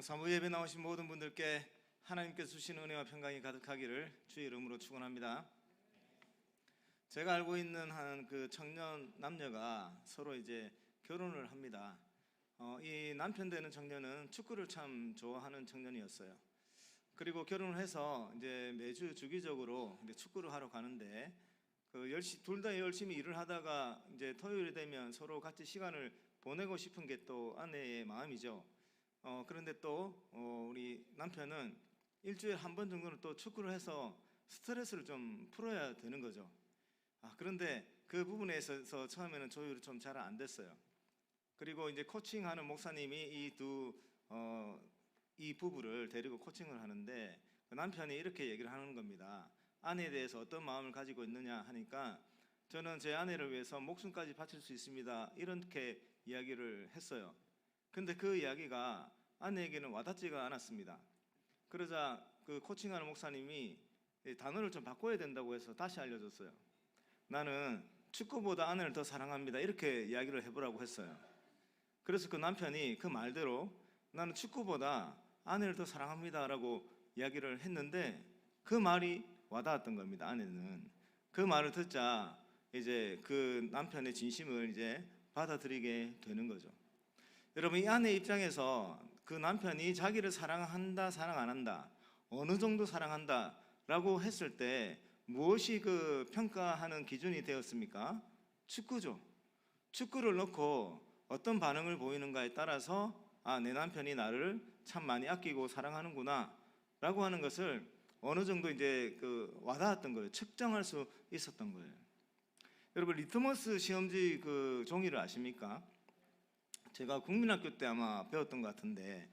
사무 예배 나오신 모든 분들께 하나님께서 주신 은혜와 평강이 가득하기를 주의 이름으로 축원합니다. 제가 알고 있는 한 그 청년 남녀가 서로 이제 결혼을 합니다. 이 남편 되는 청년은 축구를 참 좋아하는 청년이었어요. 그리고 결혼을 해서 이제 매주 주기적으로 이제 축구를 하러 가는데 둘 다 열심히 일을 하다가 이제 토요일이 되면 서로 같이 시간을 보내고 싶은 게 또 아내의 마음이죠. 그런데 또 우리 남편은 일주일에 한 번 정도는 또 축구를 해서 스트레스를 좀 풀어야 되는 거죠. 그런데 그 부분에 있어서 처음에는 조율이 좀 잘 안 됐어요. 그리고 이제 코칭하는 목사님이 이 부부를 데리고 코칭을 하는데 그 남편이 이렇게 얘기를 하는 겁니다. 아내에 대해서 어떤 마음을 가지고 있느냐 하니까 저는 제 아내를 위해서 목숨까지 바칠 수 있습니다, 이렇게 이야기를 했어요. 근데 그 이야기가 아내에게는 와닿지가 않았습니다. 그러자 그 코칭하는 목사님이 단어를 좀 바꿔야 된다고 해서 다시 알려줬어요. 나는 축구보다 아내를 더 사랑합니다, 이렇게 이야기를 해보라고 했어요. 그래서 그 남편이 그 말대로 나는 축구보다 아내를 더 사랑합니다 라고 이야기를 했는데 그 말이 와닿았던 겁니다. 아내는 그 말을 듣자 이제 그 남편의 진심을 이제 받아들이게 되는 거죠. 여러분, 이 아내 입장에서 그 남편이 자기를 사랑한다, 사랑 안 한다, 어느 정도 사랑한다 라고 했을 때 무엇이 그 평가하는 기준이 되었습니까? 축구죠. 축구를 놓고 어떤 반응을 보이는가에 따라서 내 남편이 나를 참 많이 아끼고 사랑하는구나 라고 하는 것을 어느 정도 이제 와닿았던 거예요. 측정할 수 있었던 거예요. 여러분, 리트머스 시험지 그 종이를 아십니까? 제가 국민학교 때 아마 배웠던 것 같은데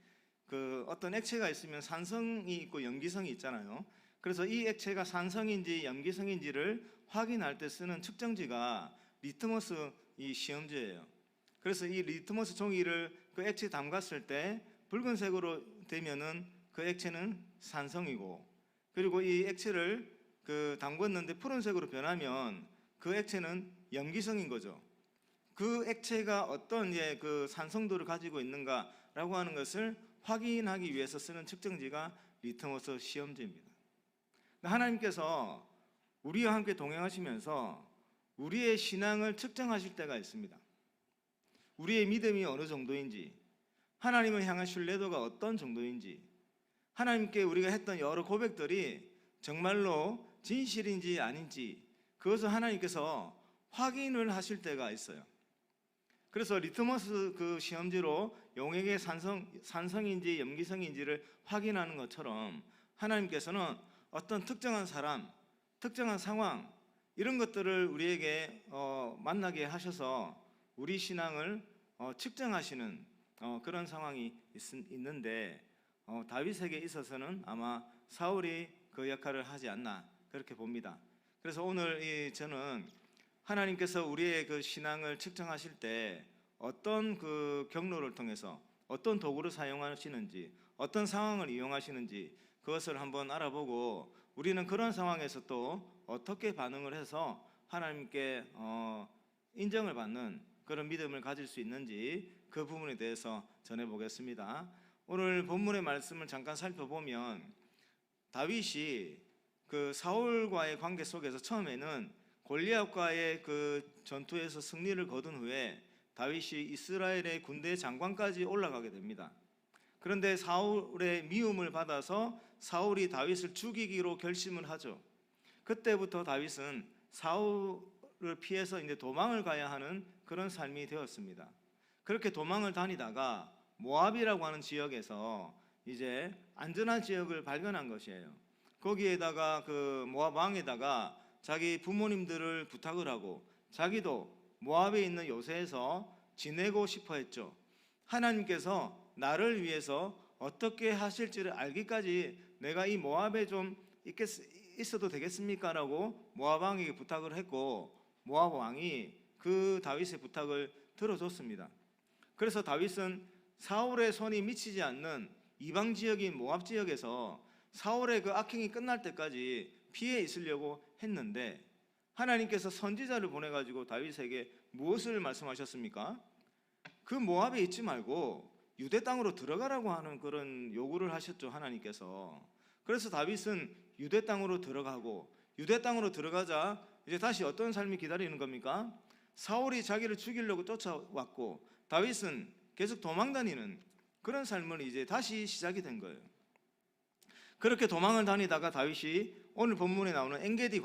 어떤 액체가 있으면 산성이 있고 염기성이 있잖아요. 그래서 이 액체가 산성인지 염기성인지를 확인할 때 쓰는 측정지가 리트머스 이 시험지예요. 그래서 이 리트머스 종이를 그 액체에 담갔을 때 붉은색으로 되면은 그 액체는 산성이고, 그리고 이 액체를 담궜는데 푸른색으로 변하면 그 액체는 염기성인 거죠. 그 액체가 어떤 그 산성도를 가지고 있는가라고 하는 것을 확인하기 위해서 쓰는 측정지가 리트머스 시험지입니다. 하나님께서 우리와 함께 동행하시면서 우리의 신앙을 측정하실 때가 있습니다. 우리의 믿음이 어느 정도인지, 하나님을 향한 신뢰도가 어떤 정도인지, 하나님께 우리가 했던 여러 고백들이 정말로 진실인지 아닌지, 그것을 하나님께서 확인을 하실 때가 있어요. 그래서 리트머스 그 시험지로 용액의 산성인지 염기성인지를 확인하는 것처럼 하나님께서는 어떤 특정한 사람, 특정한 상황, 이런 것들을 우리에게 만나게 하셔서 우리 신앙을 측정하시는 그런 상황이 있는데 다윗에게 있어서는 아마 사울이 그 역할을 하지 않나 그렇게 봅니다. 그래서 오늘 저는 하나님께서 우리의 그 신앙을 측정하실 때 어떤 그 경로를 통해서 어떤 도구를 사용하시는지, 어떤 상황을 이용하시는지 그것을 한번 알아보고 우리는 그런 상황에서 또 어떻게 반응을 해서 하나님께 인정을 받는 그런 믿음을 가질 수 있는지 그 부분에 대해서 전해보겠습니다. 오늘 본문의 말씀을 잠깐 살펴보면 다윗이 그 사울과의 관계 속에서 처음에는 골리앗과의 그 전투에서 승리를 거둔 후에 다윗이 이스라엘의 군대 장관까지 올라가게 됩니다. 그런데 사울의 미움을 받아서 사울이 다윗을 죽이기로 결심을 하죠. 그때부터 다윗은 사울을 피해서 이제 도망을 가야 하는 그런 삶이 되었습니다. 그렇게 도망을 다니다가 모압이라고 하는 지역에서 이제 안전한 지역을 발견한 것이에요. 거기에다가 그 모압 왕에다가 자기 부모님들을 부탁을 하고 자기도 모압에 있는 요새에서 지내고 싶어 했죠. 하나님께서 나를 위해서 어떻게 하실지를 알기까지 내가 이 모압에 좀 있어도 되겠습니까? 라고 모압 왕에게 부탁을 했고 모압 왕이 그 다윗의 부탁을 들어줬습니다. 그래서 다윗은 사울의 손이 미치지 않는 이방 지역인 모압 지역에서 사울의 그 악행이 끝날 때까지 피해 있으려고 했는데 하나님께서 선지자를 보내가지고 다윗에게 무엇을 말씀하셨습니까? 그 모압에 있지 말고 유대 땅으로 들어가라고 하는 그런 요구를 하셨죠, 하나님께서. 그래서 다윗은 유대 땅으로 들어가고, 유대 땅으로 들어가자 이제 다시 어떤 삶이 기다리는 겁니까? 사울이 자기를 죽이려고 쫓아왔고 다윗은 계속 도망다니는 그런 삶을 이제 다시 시작이 된 거예요. 그렇게 도망을 다니다가 다윗이 오늘 본문에 나오는 엔게디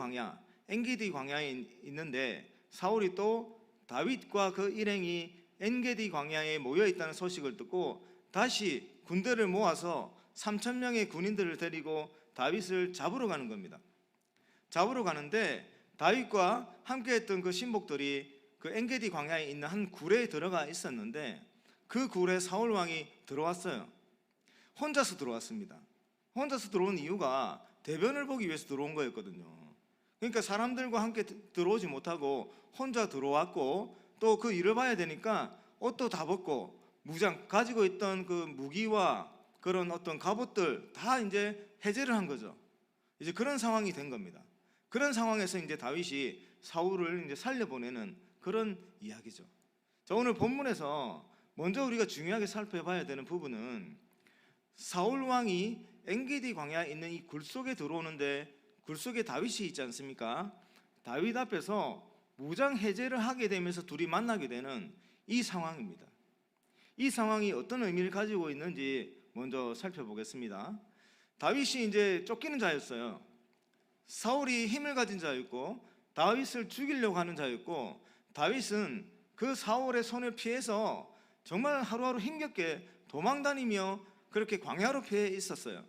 광야에 있는데, 사울이 또 다윗과 그 일행이 엔게디 광야에 모여 있다는 소식을 듣고 다시 군대를 모아서 3,000명의 군인들을 데리고 다윗을 잡으러 가는 겁니다. 잡으러 가는데 다윗과 함께했던 그 신복들이 그 엔게디 광야에 있는 한 굴에 들어가 있었는데, 그 굴에 사울 왕이 들어왔어요. 혼자서 들어왔습니다. 혼자서 들어온 이유가 대변을 보기 위해서 들어온 거였거든요. 그러니까 사람들과 함께 들어오지 못하고 혼자 들어왔고, 또 그 일을 봐야 되니까 옷도 다 벗고 무장 가지고 있던 그 무기와 그런 어떤 갑옷들 다 이제 해제를 한 거죠. 이제 그런 상황이 된 겁니다. 그런 상황에서 이제 다윗이 사울을 이제 살려보내는 그런 이야기죠. 자, 오늘 본문에서 먼저 우리가 중요하게 살펴봐야 되는 부분은, 사울 왕이 엔게디 광야에 있는 이 굴 속에 들어오는데 굴 속에 다윗이 있지 않습니까? 다윗 앞에서 무장 해제를 하게 되면서 둘이 만나게 되는 이 상황입니다. 이 상황이 어떤 의미를 가지고 있는지 먼저 살펴보겠습니다. 다윗이 이제 쫓기는 자였어요. 사울이 힘을 가진 자였고 다윗을 죽이려고 하는 자였고, 다윗은 그 사울의 손을 피해서 정말 하루하루 힘겹게 도망다니며 그렇게 광야로 피해 있었어요.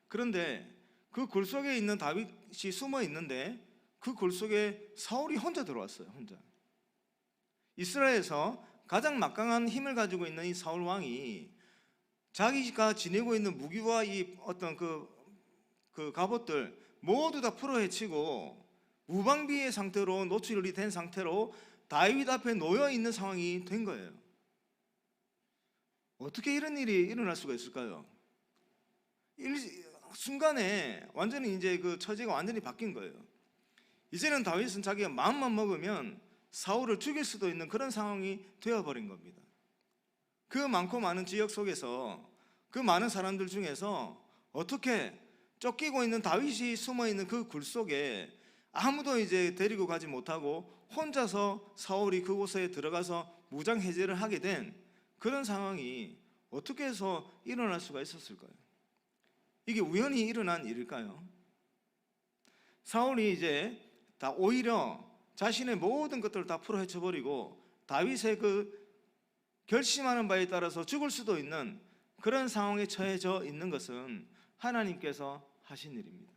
그런데 그 굴 속에 있는 다윗이 숨어 있는데 그 굴 속에 사울이 혼자 들어왔어요. 혼자. 이스라엘에서 가장 막강한 힘을 가지고 있는 이 사울 왕이 자기가 지니고 있는 무기와 이 어떤 그 갑옷들 모두 다 풀어헤치고 무방비의 상태로, 노출이 된 상태로 다윗 앞에 놓여 있는 상황이 된 거예요. 어떻게 이런 일이 일어날 수가 있을까요? 순간에 완전히 이제 그 처지가 완전히 바뀐 거예요. 이제는 다윗은 자기가 마음만 먹으면 사울을 죽일 수도 있는 그런 상황이 되어버린 겁니다. 그 많고 많은 지역 속에서 그 많은 사람들 중에서 어떻게 쫓기고 있는 다윗이 숨어있는 그 굴 속에 아무도 이제 데리고 가지 못하고 혼자서 사울이 그곳에 들어가서 무장 해제를 하게 된 그런 상황이 어떻게 해서 일어날 수가 있었을까요? 이게 우연히 일어난 일일까요? 사울이 이제 다 오히려 자신의 모든 것들을 다 풀어헤쳐버리고 다윗의 그 결심하는 바에 따라서 죽을 수도 있는 그런 상황에 처해져 있는 것은 하나님께서 하신 일입니다.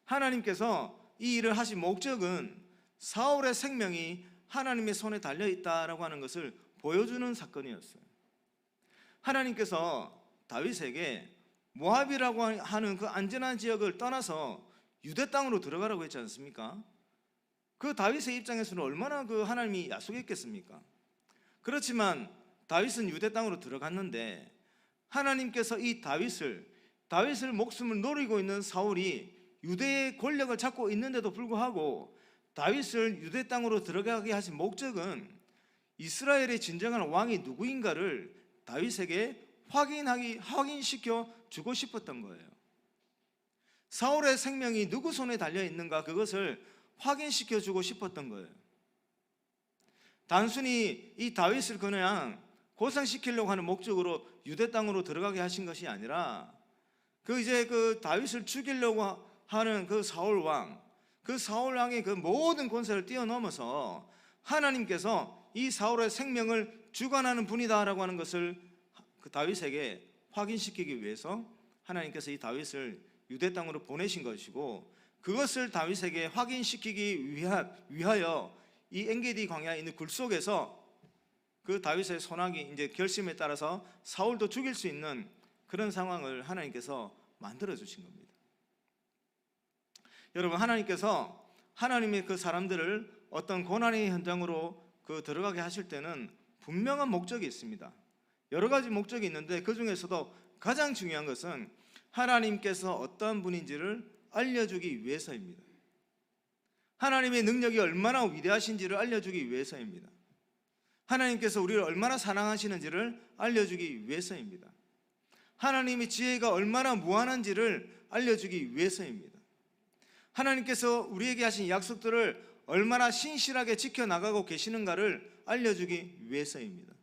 하나님께서 이 일을 하신 목적은 사울의 생명이 하나님의 손에 달려있다라고 하는 것을 보여주는 사건이었어요. 하나님께서 다윗에게 모압이라고 하는 그 안전한 지역을 떠나서 유대 땅으로 들어가라고 했지 않습니까? 그 다윗의 입장에서는 얼마나 그 하나님이 약속했겠습니까? 그렇지만 다윗은 유대 땅으로 들어갔는데, 하나님께서 이 다윗을 목숨을 노리고 있는 사울이 유대의 권력을 잡고 있는데도 불구하고 다윗을 유대 땅으로 들어가게 하신 목적은 이스라엘의 진정한 왕이 누구인가를 다윗에게 확인시켜 주고 싶었던 거예요. 사울의 생명이 누구 손에 달려 있는가, 그것을 확인시켜 주고 싶었던 거예요. 단순히 이 다윗을 그냥 고상시키려고 하는 목적으로 유대 땅으로 들어가게 하신 것이 아니라, 그 다윗을 죽이려고 하는 그 사울 왕의 그 모든 권세를 뛰어넘어서 하나님께서 이 사울의 생명을 주관하는 분이다라고 하는 것을 그 다윗에게 확인시키기 위해서 하나님께서 이 다윗을 유대 땅으로 보내신 것이고, 그것을 다윗에게 확인시키기 위하여 이 엔게디 광야에 있는 굴 속에서 그 다윗의 손아귀 이제 결심에 따라서 사울도 죽일 수 있는 그런 상황을 하나님께서 만들어 주신 겁니다. 여러분, 하나님께서 하나님의 그 사람들을 어떤 고난의 현장으로 들어가게 하실 때는 분명한 목적이 있습니다. 여러 가지 목적이 있는데 그 중에서도 가장 중요한 것은 하나님께서 어떠한 분인지를 알려주기 위해서입니다. 하나님의 능력이 얼마나 위대하신지를 알려주기 위해서입니다. 하나님께서 우리를 얼마나 사랑하시는지를 알려주기 위해서입니다. 하나님의 지혜가 얼마나 무한한지를 알려주기 위해서입니다. 하나님께서 우리에게 하신 약속들을 얼마나 신실하게 지켜나가고 계시는가를 알려주기 위해서입니다.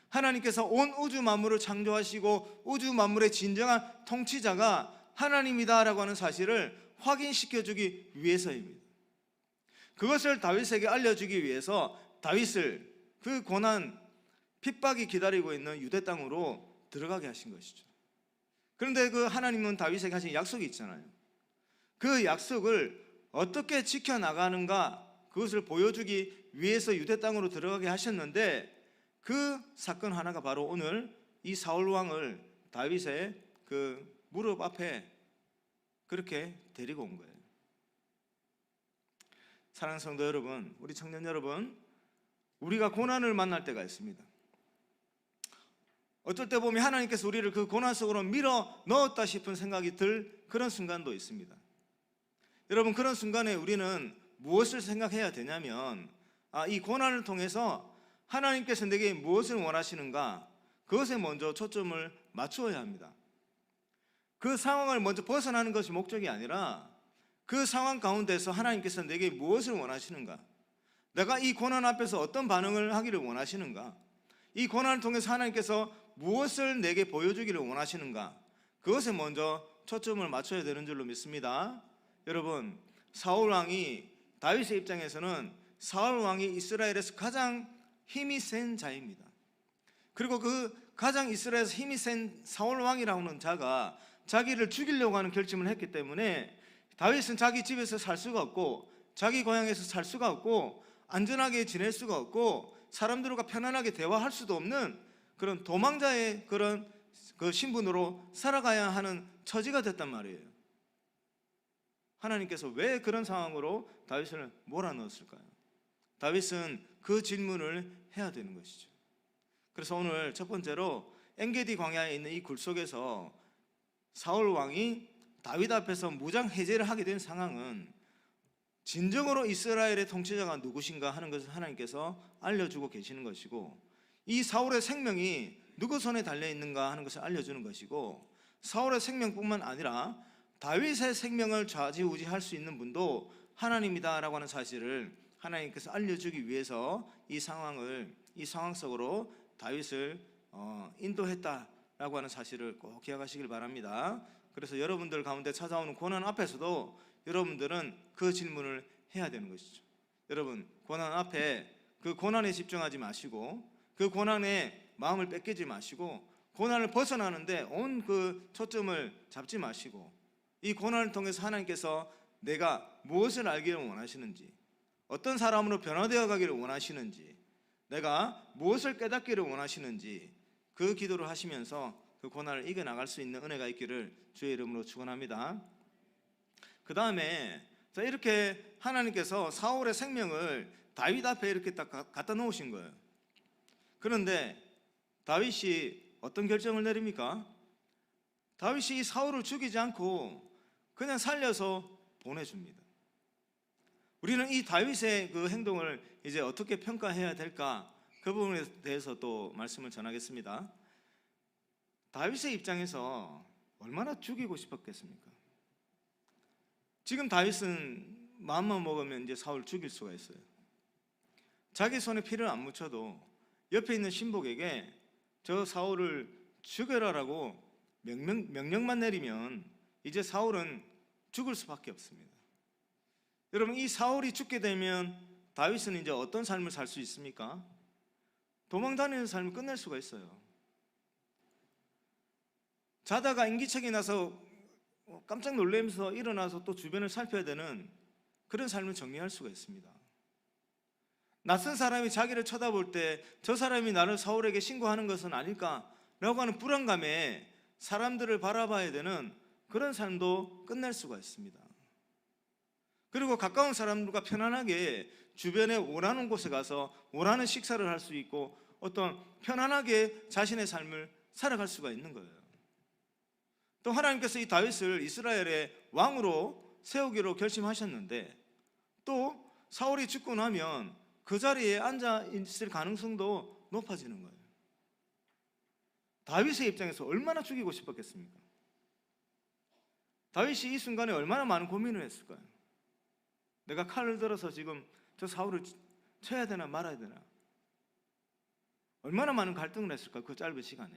하나님께서 온 우주 만물을 창조하시고 우주 만물의 진정한 통치자가 하나님이다라고 하는 사실을 확인시켜주기 위해서입니다. 그것을 다윗에게 알려주기 위해서 다윗을 그 고난, 핍박이 기다리고 있는 유대 땅으로 들어가게 하신 것이죠. 그런데 그 하나님은 다윗에게 하신 약속이 있잖아요. 그 약속을 어떻게 지켜나가는가, 그것을 보여주기 위해서 유대 땅으로 들어가게 하셨는데, 그 사건 하나가 바로 오늘 이 사울 왕을 다윗의 그 무릎 앞에 그렇게 데리고 온 거예요. 사랑하는 성도 여러분, 우리 청년 여러분, 우리가 고난을 만날 때가 있습니다. 어떨 때 보면 하나님께서 우리를 그 고난 속으로 밀어 넣었다 싶은 생각이 들 그런 순간도 있습니다. 여러분, 그런 순간에 우리는 무엇을 생각해야 되냐면, 이 고난을 통해서 하나님께서 내게 무엇을 원하시는가, 그것에 먼저 초점을 맞추어야 합니다. 그 상황을 먼저 벗어나는 것이 목적이 아니라 그 상황 가운데서 하나님께서 내게 무엇을 원하시는가, 내가 이 고난 앞에서 어떤 반응을 하기를 원하시는가, 이 고난을 통해서 하나님께서 무엇을 내게 보여주기를 원하시는가, 그것에 먼저 초점을 맞춰야 되는 줄로 믿습니다. 여러분, 사울 왕이, 다윗의 입장에서는 사울 왕이 이스라엘에서 가장 힘이 센 자입니다. 그리고 그 가장 이스라엘에서 힘이 센 사울 왕이라는 자가 자기를 죽이려고 하는 결심을 했기 때문에 다윗은 자기 집에서 살 수가 없고, 자기 고향에서 살 수가 없고, 안전하게 지낼 수가 없고, 사람들과 편안하게 대화할 수도 없는 그런 도망자의 그런 그 신분으로 살아가야 하는 처지가 됐단 말이에요. 하나님께서 왜 그런 상황으로 다윗을 몰아넣었을까요? 다윗은 그 질문을 해야 되는 것이죠. 그래서 오늘 첫 번째로 엔게디 광야에 있는 이 굴 속에서 사울 왕이 다윗 앞에서 무장 해제를 하게 된 상황은 진정으로 이스라엘의 통치자가 누구신가 하는 것을 하나님께서 알려주고 계시는 것이고, 이 사울의 생명이 누구 손에 달려있는가 하는 것을 알려주는 것이고, 사울의 생명뿐만 아니라 다윗의 생명을 좌지우지할 수 있는 분도 하나님이다라고 하는 사실을 하나님께서 알려주기 위해서 이 상황 속으로 다윗을 인도했다라고 하는 사실을 꼭 기억하시길 바랍니다. 그래서 여러분들 가운데 찾아오는 고난 앞에서도 여러분들은 그 질문을 해야 되는 것이죠. 여러분, 고난 앞에 그 고난에 집중하지 마시고, 그 고난에 마음을 뺏기지 마시고, 고난을 벗어나는데 온 그 초점을 잡지 마시고, 이 고난을 통해서 하나님께서 내가 무엇을 알기를 원하시는지, 어떤 사람으로 변화되어 가기를 원하시는지, 내가 무엇을 깨닫기를 원하시는지, 그 기도를 하시면서 그 고난을 이겨나갈 수 있는 은혜가 있기를 주의 이름으로 축원합니다. 그 다음에 이렇게 하나님께서 사울의 생명을 다윗 앞에 이렇게 딱 갖다 놓으신 거예요. 그런데 다윗이 어떤 결정을 내립니까? 다윗이 이 사울을 죽이지 않고 그냥 살려서 보내줍니다. 우리는 이 다윗의 그 행동을 이제 어떻게 평가해야 될까, 그 부분에 대해서 또 말씀을 전하겠습니다. 다윗의 입장에서 얼마나 죽이고 싶었겠습니까? 지금 다윗은 마음만 먹으면 이제 사울 죽일 수가 있어요. 자기 손에 피를 안 묻혀도 옆에 있는 신복에게 저 사울을 죽여라라고 명령만 내리면 이제 사울은 죽을 수밖에 없습니다. 여러분, 이 사울이 죽게 되면 다윗은 이제 어떤 삶을 살 수 있습니까? 도망다니는 삶을 끝낼 수가 있어요. 자다가 인기척이 나서 깜짝 놀라면서 일어나서 또 주변을 살펴야 되는 그런 삶을 정리할 수가 있습니다. 낯선 사람이 자기를 쳐다볼 때 저 사람이 나를 사울에게 신고하는 것은 아닐까라고 하는 불안감에 사람들을 바라봐야 되는 그런 삶도 끝낼 수가 있습니다. 그리고 가까운 사람들과 편안하게 주변에 원하는 곳에 가서 원하는 식사를 할 수 있고 어떤 편안하게 자신의 삶을 살아갈 수가 있는 거예요. 또 하나님께서 이 다윗을 이스라엘의 왕으로 세우기로 결심하셨는데, 또 사울이 죽고 나면 그 자리에 앉아 있을 가능성도 높아지는 거예요. 다윗의 입장에서 얼마나 죽이고 싶었겠습니까? 다윗이 이 순간에 얼마나 많은 고민을 했을까요? 내가 칼을 들어서 지금 저 사울을 쳐야 되나 말아야 되나, 얼마나 많은 갈등을 했을까, 그 짧은 시간에.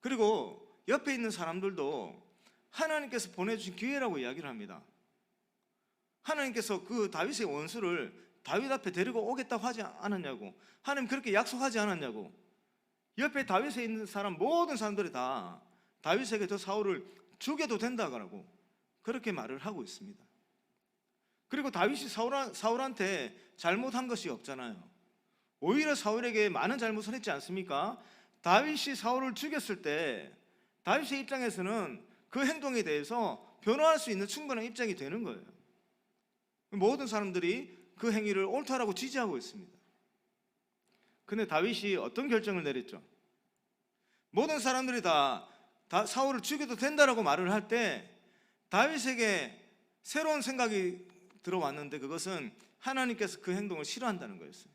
그리고 옆에 있는 사람들도 하나님께서 보내주신 기회라고 이야기를 합니다. 하나님께서 그 다윗의 원수를 다윗 앞에 데리고 오겠다고 하지 않았냐고, 하나님 그렇게 약속하지 않았냐고. 옆에 다윗에 있는 사람, 모든 사람들이 다 다윗에게 저 사울을 죽여도 된다고 그렇게 말을 하고 있습니다. 그리고 다윗이 사울한테 잘못한 것이 없잖아요. 오히려 사울에게 많은 잘못을 했지 않습니까? 다윗이 사울을 죽였을 때 다윗의 입장에서는 그 행동에 대해서 변호할 수 있는 충분한 입장이 되는 거예요. 모든 사람들이 그 행위를 옳다라고 지지하고 있습니다. 근데 다윗이 어떤 결정을 내렸죠? 모든 사람들이 다 사울을 죽여도 된다라고 말을 할 때 다윗에게 새로운 생각이 들어왔는데, 그것은 하나님께서 그 행동을 싫어한다는 거였어요.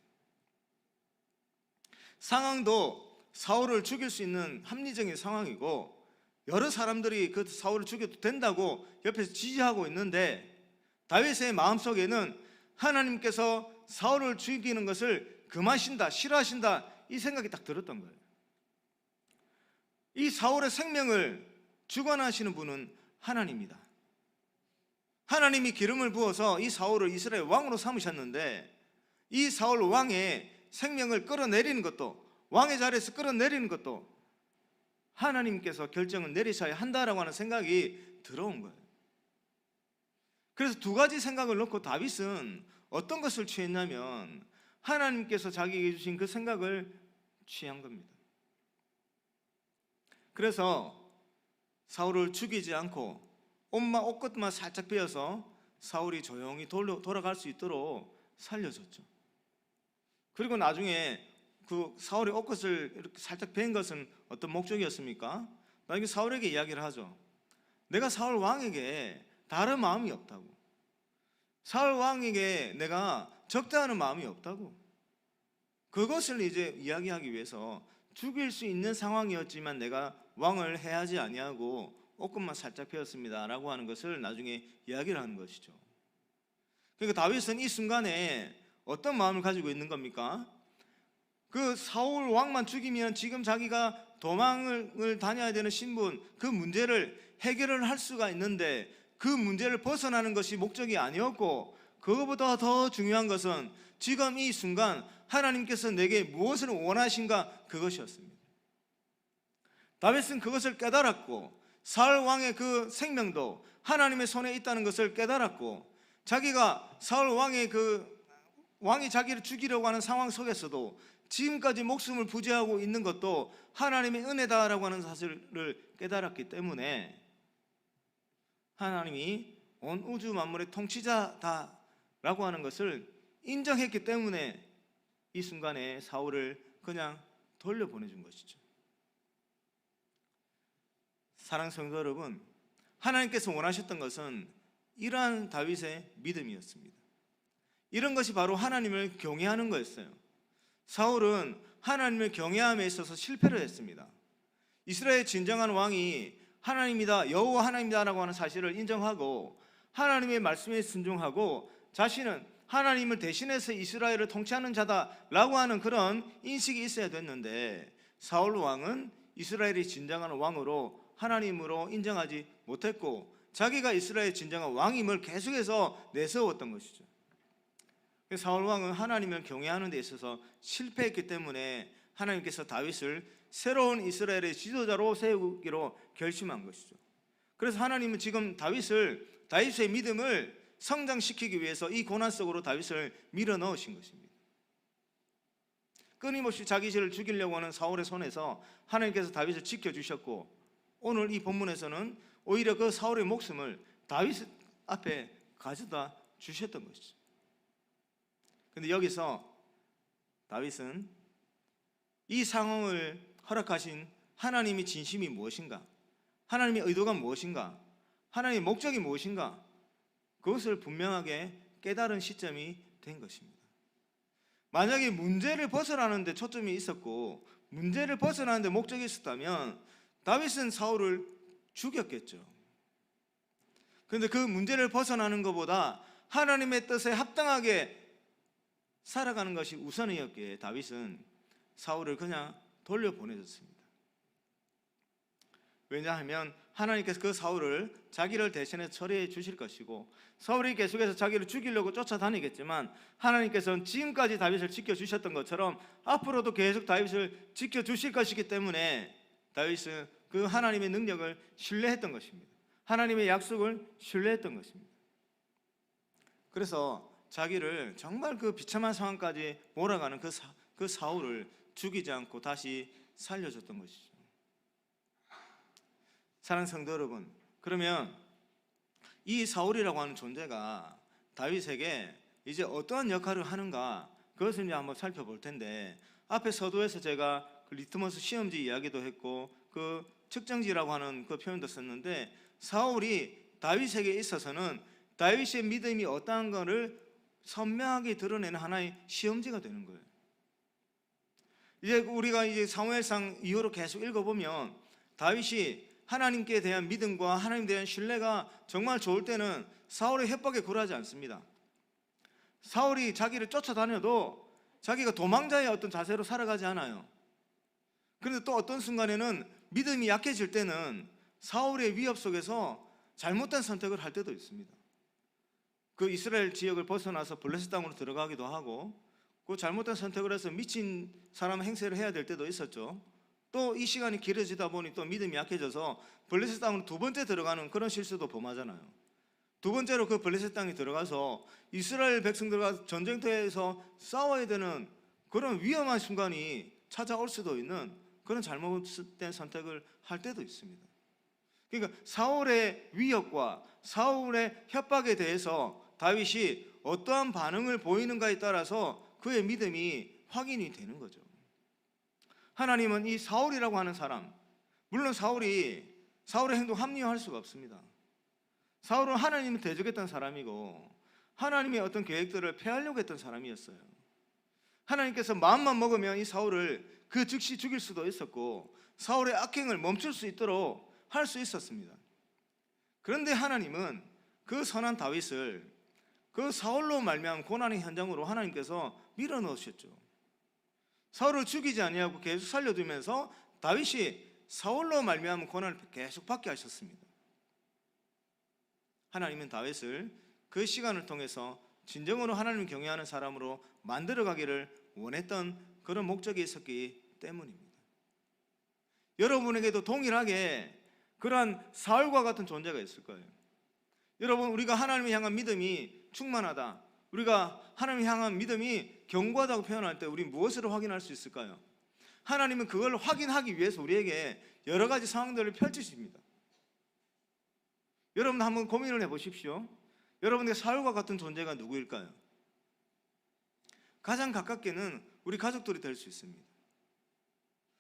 상황도 사울을 죽일 수 있는 합리적인 상황이고, 여러 사람들이 그 사울을 죽여도 된다고 옆에서 지지하고 있는데, 다윗의 마음속에는 하나님께서 사울을 죽이는 것을 금하신다, 싫어하신다, 이 생각이 딱 들었던 거예요. 이 사울의 생명을 주관하시는 분은 하나님이다. 하나님이 기름을 부어서 이 사울을 이스라엘 왕으로 삼으셨는데, 이 사울 왕의 생명을 끌어내리는 것도, 왕의 자리에서 끌어내리는 것도 하나님께서 결정을 내리셔야 한다라고 하는 생각이 들어온 거예요. 그래서 두 가지 생각을 놓고 다윗은 어떤 것을 취했냐면, 하나님께서 자기에게 주신 그 생각을 취한 겁니다. 그래서 사울을 죽이지 않고 옷것만 살짝 베어서 사울이 조용히 돌아갈 수 있도록 살려줬죠. 그리고 나중에 그 사울의 옷것을 이렇게 살짝 베인 것은 어떤 목적이었습니까? 나중에 사울에게 이야기를 하죠. 내가 사울 왕에게 다른 마음이 없다고, 사울 왕에게 내가 적대하는 마음이 없다고. 그것을 이제 이야기하기 위해서 죽일 수 있는 상황이었지만 내가 왕을 해하지 아니하고 옷것만 살짝 베었습니다 라고 하는 것을 나중에 이야기를 하는 것이죠. 그러니까 다윗은 이 순간에 어떤 마음을 가지고 있는 겁니까? 그 사울 왕만 죽이면 지금 자기가 도망을 다녀야 되는 신분, 그 문제를 해결을 할 수가 있는데, 그 문제를 벗어나는 것이 목적이 아니었고, 그것보다 더 중요한 것은 지금 이 순간 하나님께서 내게 무엇을 원하신가, 그것이었습니다. 다윗은 그것을 깨달았고, 사울 왕의 그 생명도 하나님의 손에 있다는 것을 깨달았고, 자기가 사울 왕의 왕이 자기를 죽이려고 하는 상황 속에서도 지금까지 목숨을 부지하고 있는 것도 하나님의 은혜다라고 하는 사실을 깨달았기 때문에, 하나님이 온 우주 만물의 통치자다라고 하는 것을 인정했기 때문에 이 순간에 사울을 그냥 돌려보내준 것이죠. 사랑하는 성도 여러분, 하나님께서 원하셨던 것은 이러한 다윗의 믿음이었습니다. 이런 것이 바로 하나님을 경외하는 거였어요. 사울은 하나님을 경외함에 있어서 실패를 했습니다. 이스라엘의 진정한 왕이 하나님이다, 여호와 하나님이다라고 하는 사실을 인정하고 하나님의 말씀에 순종하고 자신은 하나님을 대신해서 이스라엘을 통치하는 자다라고 하는 그런 인식이 있어야 됐는데, 사울 왕은 이스라엘의 진정한 왕으로 하나님으로 인정하지 못했고, 자기가 이스라엘의 진정한 왕임을 계속해서 내세웠던 것이죠. 사울 왕은 하나님을 경외하는 데 있어서 실패했기 때문에 하나님께서 다윗을 새로운 이스라엘의 지도자로 세우기로 결심한 것이죠. 그래서 하나님은 지금 다윗의 믿음을 성장시키기 위해서 이 고난 속으로 다윗을 밀어 넣으신 것입니다. 끊임없이 자기 죄를 죽이려고 하는 사울의 손에서 하나님께서 다윗을 지켜주셨고, 오늘 이 본문에서는 오히려 그 사울의 목숨을 다윗 앞에 가져다 주셨던 것이죠. 그런데 여기서 다윗은 이 상황을 허락하신 하나님의 진심이 무엇인가, 하나님의 의도가 무엇인가, 하나님의 목적이 무엇인가, 그것을 분명하게 깨달은 시점이 된 것입니다. 만약에 문제를 벗어나는데 초점이 있었고 문제를 벗어나는데 목적이 있었다면 다윗은 사울을 죽였겠죠. 그런데 그 문제를 벗어나는 것보다 하나님의 뜻에 합당하게 살아가는 것이 우선이었기에 다윗은 사울을 그냥 돌려보내줬습니다. 왜냐하면 하나님께서 그 사울을 자기를 대신해 처리해 주실 것이고 사울이 계속해서 자기를 죽이려고 쫓아다니겠지만 하나님께서는 지금까지 다윗을 지켜주셨던 것처럼 앞으로도 계속 다윗을 지켜주실 것이기 때문에 다윗은 그 하나님의 능력을 신뢰했던 것입니다. 하나님의 약속을 신뢰했던 것입니다. 그래서 자기를 정말 그 비참한 상황까지 몰아가는 그 사울을 죽이지 않고 다시 살려줬던 것이죠. 사랑하는 성도 여러분, 그러면 이 사울이라고 하는 존재가 다윗에게 이제 어떠한 역할을 하는가, 그것을 이제 한번 살펴볼 텐데, 앞에 서두에서 제가 그 리트머스 시험지 이야기도 했고 그 측정지라고 하는 그 표현도 썼는데, 사울이 다윗에게 있어서는 다윗의 믿음이 어떠한 것을 선명하게 드러내는 하나의 시험지가 되는 거예요. 이제 우리가 이제 사무엘상 이후로 계속 읽어보면 다윗이 하나님께 대한 믿음과 하나님에 대한 신뢰가 정말 좋을 때는 사울의 협박에 굴하지 않습니다. 사울이 자기를 쫓아다녀도 자기가 도망자의 어떤 자세로 살아가지 않아요. 그런데 또 어떤 순간에는 믿음이 약해질 때는 사울의 위협 속에서 잘못된 선택을 할 때도 있습니다. 그 이스라엘 지역을 벗어나서 블레셋 땅으로 들어가기도 하고, 그 잘못된 선택을 해서 미친 사람 행세를 해야 될 때도 있었죠. 또 이 시간이 길어지다 보니 또 믿음이 약해져서 블레셋 땅으로 두 번째 들어가는 그런 실수도 범하잖아요. 두 번째로 그 블레셋 땅에 들어가서 이스라엘 백성들과 전쟁터에서 싸워야 되는 그런 위험한 순간이 찾아올 수도 있는 그런 잘못된 선택을 할 때도 있습니다. 그러니까 사울의 위협과 사울의 협박에 대해서 다윗이 어떠한 반응을 보이는가에 따라서 그의 믿음이 확인이 되는 거죠. 하나님은 이 사울이라고 하는 사람, 물론 사울의 행동 합리화할 수가 없습니다. 사울은 하나님을 대적했던 사람이고 하나님의 어떤 계획들을 폐하려고 했던 사람이었어요. 하나님께서 마음만 먹으면 이 사울을 그 즉시 죽일 수도 있었고 사울의 악행을 멈출 수 있도록 할 수 있었습니다. 그런데 하나님은 그 선한 다윗을 그 사울로 말미암은 고난의 현장으로 하나님께서 밀어넣으셨죠. 사울을 죽이지 아니하고 계속 살려두면서 다윗이 사울로 말미암은 고난을 계속 받게 하셨습니다. 하나님은 다윗을 그 시간을 통해서 진정으로 하나님을 경외하는 사람으로 만들어가기를 원했던 그런 목적이 있었기 때문입니다. 여러분에게도 동일하게 그러한 사울과 같은 존재가 있을 거예요. 여러분, 우리가 하나님을 향한 믿음이 충만하다, 우리가 하나님을 향한 믿음이 견고하다고 표현할 때 우리 무엇으로 확인할 수 있을까요? 하나님은 그걸 확인하기 위해서 우리에게 여러 가지 상황들을 펼치십니다. 여러분 한번 고민을 해보십시오. 여러분의 사울과 같은 존재가 누구일까요? 가장 가깝게는 우리 가족들이 될 수 있습니다.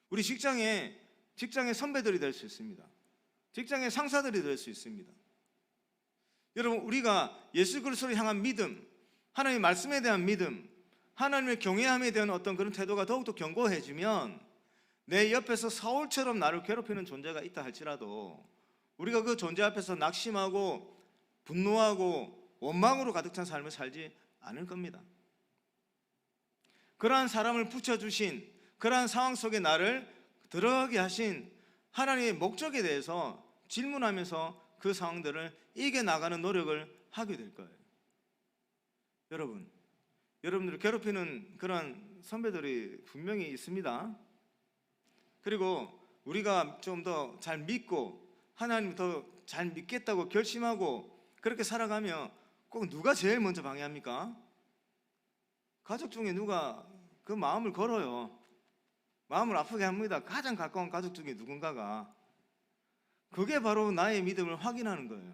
우리 직장의 선배들이 될 수 있습니다. 직장의 상사들이 될 수 있습니다. 여러분, 우리가 예수 그리스도를 향한 믿음, 하나님의 말씀에 대한 믿음, 하나님의 경외함에 대한 어떤 그런 태도가 더욱더 견고해지면 내 옆에서 사울처럼 나를 괴롭히는 존재가 있다 할지라도 우리가 그 존재 앞에서 낙심하고 분노하고 원망으로 가득 찬 삶을 살지 않을 겁니다. 그러한 사람을 붙여주신, 그러한 상황 속에 나를 들어가게 하신 하나님의 목적에 대해서 질문하면서 그 상황들을 이겨나가는 노력을 하게 될 거예요. 여러분들을 괴롭히는 그런 선배들이 분명히 있습니다. 그리고 우리가 좀 더 잘 믿고 하나님을 더 잘 믿겠다고 결심하고 그렇게 살아가면 꼭 누가 제일 먼저 방해합니까? 가족 중에 누가 그 마음을 걸어요. 마음을 아프게 합니다. 가장 가까운 가족 중에 누군가가. 그게 바로 나의 믿음을 확인하는 거예요.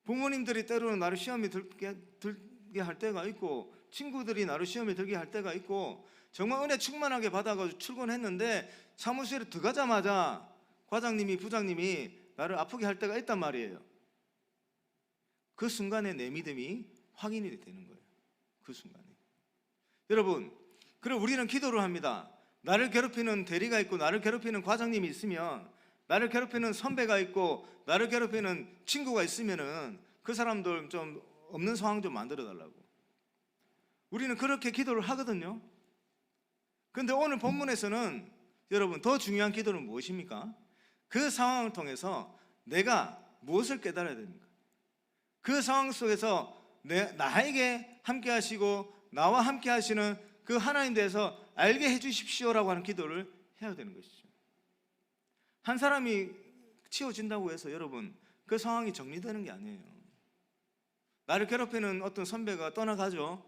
부모님들이 때로는 나를 시험에 들게 할 때가 있고, 친구들이 나를 시험에 들게 할 때가 있고, 정말 은혜 충만하게 받아가지고 출근했는데 사무실에 들어가자마자 과장님이, 부장님이 나를 아프게 할 때가 있단 말이에요. 그 순간에 내 믿음이 확인이 되는 거예요. 그 순간에. 여러분, 그럼 우리는 기도를 합니다. 나를 괴롭히는 대리가 있고 나를 괴롭히는 과장님이 있으면, 나를 괴롭히는 선배가 있고 나를 괴롭히는 친구가 있으면은 그 사람들 좀 없는 상황 좀 만들어 달라고. 우리는 그렇게 기도를 하거든요. 그런데 오늘 본문에서는 여러분, 더 중요한 기도는 무엇입니까? 그 상황을 통해서 내가 무엇을 깨달아야 됩니까? 그 상황 속에서 나에게 함께 하시고 나와 함께 하시는 그 하나님 대해서 알게 해주십시오라고 하는 기도를 해야 되는 것이죠. 한 사람이 치워진다고 해서 여러분 그 상황이 정리되는 게 아니에요. 나를 괴롭히는 어떤 선배가 떠나가죠.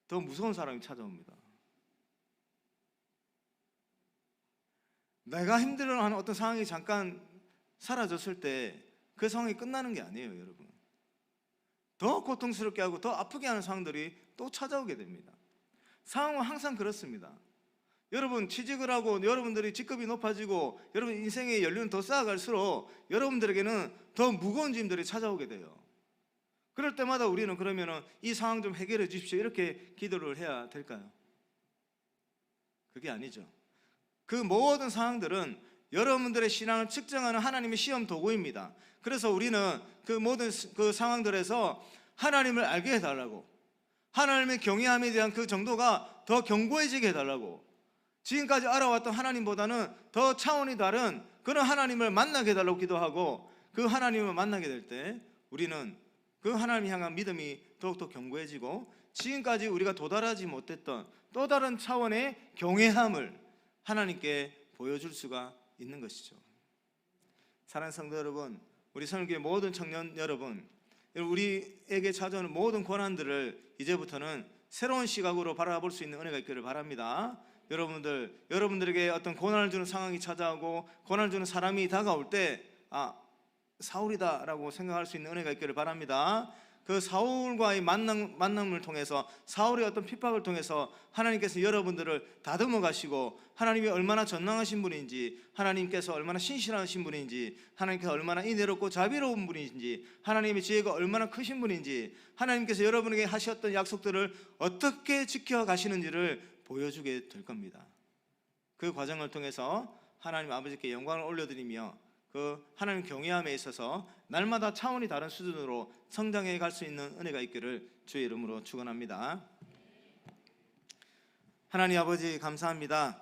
더 무서운 사람이 찾아옵니다. 내가 힘들어하는 어떤 상황이 잠깐 사라졌을 때 그 상황이 끝나는 게 아니에요, 여러분. 더 고통스럽게 하고 더 아프게 하는 상황들이 또 찾아오게 됩니다. 상황은 항상 그렇습니다. 여러분, 취직을 하고 여러분들이 직급이 높아지고 여러분 인생의 연륜은 더 쌓아갈수록 여러분들에게는 더 무거운 짐들이 찾아오게 돼요. 그럴 때마다 우리는 그러면은 이 상황 좀 해결해 주십시오 이렇게 기도를 해야 될까요? 그게 아니죠. 그 모든 상황들은 여러분들의 신앙을 측정하는 하나님의 시험 도구입니다. 그래서 우리는 그 모든 그 상황들에서 하나님을 알게 해달라고, 하나님의 경외함에 대한 그 정도가 더 견고해지게 해달라고, 지금까지 알아왔던 하나님보다는 더 차원이 다른 그런 하나님을 만나게 해달라고 기도하고, 그 하나님을 만나게 될 때 우리는 그 하나님 향한 믿음이 더욱더 견고해지고 지금까지 우리가 도달하지 못했던 또 다른 차원의 경외함을 하나님께 보여줄 수가 있는 것이죠. 사랑하는 성도 여러분, 우리 선교회 모든 청년 여러분, 우리에게 찾아오는 모든 고난들을 이제부터는 새로운 시각으로 바라볼 수 있는 은혜가 있기를 바랍니다. 여러분들에게 어떤 고난을 주는 상황이 찾아오고 고난을 주는 사람이 다가올 때 사울이다라고 생각할 수 있는 은혜가 있기를 바랍니다. 그 사울과의 만남을 통해서, 사울의 어떤 핍박을 통해서 하나님께서 여러분들을 다듬어 가시고, 하나님이 얼마나 전능하신 분인지, 하나님께서 얼마나 신실하신 분인지, 하나님께서 얼마나 인애롭고 자비로운 분인지, 하나님의 지혜가 얼마나 크신 분인지, 하나님께서 여러분에게 하셨던 약속들을 어떻게 지켜가시는지를 보여주게 될 겁니다. 그 과정을 통해서 하나님 아버지께 영광을 올려드리며 그 하나님 경외함에 있어서 날마다 차원이 다른 수준으로 성장해 갈 수 있는 은혜가 있기를 주의 이름으로 축원합니다. 하나님 아버지 감사합니다.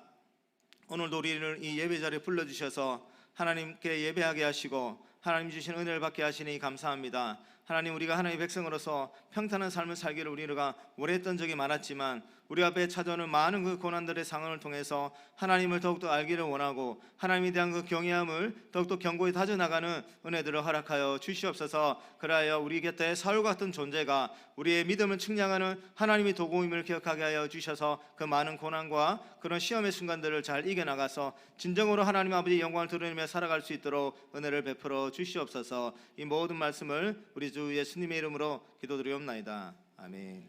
오늘도 우리를 이 예배 자리에 불러주셔서 하나님께 예배하게 하시고 하나님 주신 은혜를 받게 하시니 감사합니다. 하나님, 우리가 하나님의 백성으로서 평탄한 삶을 살기를 우리가 원했던 적이 많았지만 우리 앞에 찾아오는 많은 그 고난들의 상황을 통해서 하나님을 더욱더 알기를 원하고 하나님에 대한 그 경외함을 더욱더 견고히 다져나가는 은혜들을 허락하여 주시옵소서. 그리하여 우리 곁에 사울 같은 존재가 우리의 믿음을 측량하는 하나님의 도구임을 기억하게 하여 주셔서 그 많은 고난과 그런 시험의 순간들을 잘 이겨나가서 진정으로 하나님 아버지의 영광을 드러내며 살아갈 수 있도록 은혜를 베풀어 주시옵소서. 이 모든 말씀을 우리 주 예수님의 이름으로 기도드리옵나이다. 아멘.